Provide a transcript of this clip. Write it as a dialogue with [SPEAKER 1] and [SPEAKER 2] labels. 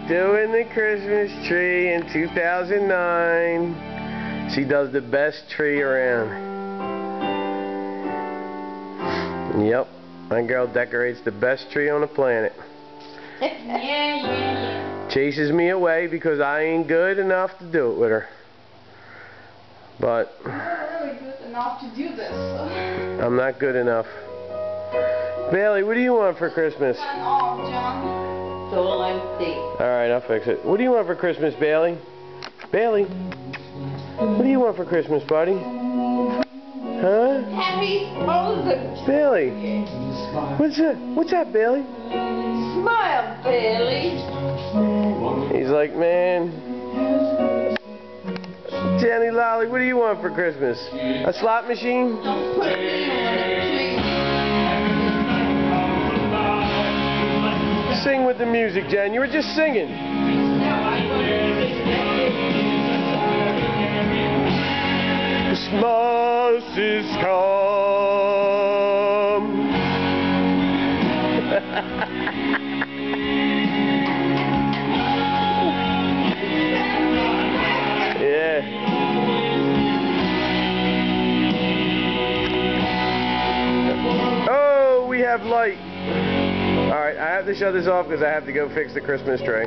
[SPEAKER 1] doing the Christmas tree in 2009. She does the best tree around. Yep, my girl decorates the best tree on the planet.
[SPEAKER 2] Yeah.
[SPEAKER 1] Chases me away because I ain't good enough to do it with her. But
[SPEAKER 2] You're not really good enough to do this.
[SPEAKER 1] I'm not good enough. Bailey, what do you want for Christmas?
[SPEAKER 2] Turn off, John.
[SPEAKER 3] It's all empty.
[SPEAKER 1] Alright, I'll fix it. What do you want for Christmas, Bailey? Bailey? What do you want for Christmas, buddy? Huh?
[SPEAKER 2] Happy frozen.
[SPEAKER 1] Bailey? What's that? What's that, Bailey?
[SPEAKER 3] Smile, Bailey.
[SPEAKER 1] He's like, man. Jenny Lolly, what do you want for Christmas? A slot machine?
[SPEAKER 2] Don't put me on the tree.
[SPEAKER 1] Sing with the music, Jen. You were just singing. Christmas is come. Yeah. Oh, we have light. Alright, I have to shut this off because I have to go fix the Christmas tree.